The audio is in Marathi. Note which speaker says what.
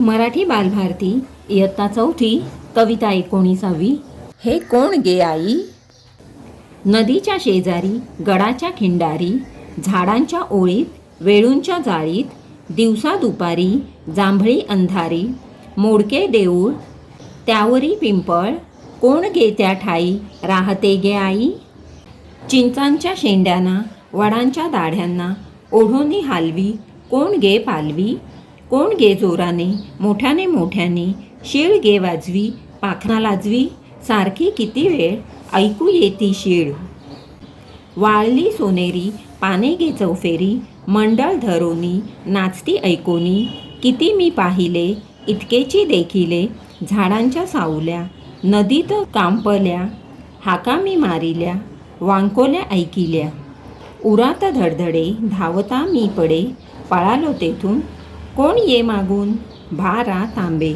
Speaker 1: मराठी बालभारती इयत्ता 4 कविता 19. हे कोण गे आई. नदीच्या शेजारी गडाच्या खिंडारी, झाडांच्या ओळीत वेळूंच्या जाळीत, दिवसा दुपारी जांभळी अंधारी, मोडके देऊळ त्यावरी पिंपळ, कोण गे त्या ठाई राहते गे आई. चिंचांच्या शेंड्यांना वडांच्या दाढ्यांना ओढोनी हालवी, कोण गे पालवी. कोण गे जोराने मोठ्याने मोठ्याने शीळ गे वाजवी, पाखना लाजवी, सारखी किती वेळ ऐकू येती शीळ. वाळली सोनेरी पाने गे चौफेरी, मंडळ धरोनी नाचती ऐकोनी, किती मी पाहिले इतकेची देखिले, झाडांच्या सावल्या नदीत कांपल्या, हाका मी मारिल्या वांकोल्या ऐकिल्या. उरात धडधडे धावता मी पडे, पळालो तेथून, कोण ये मागून भारा तांबे.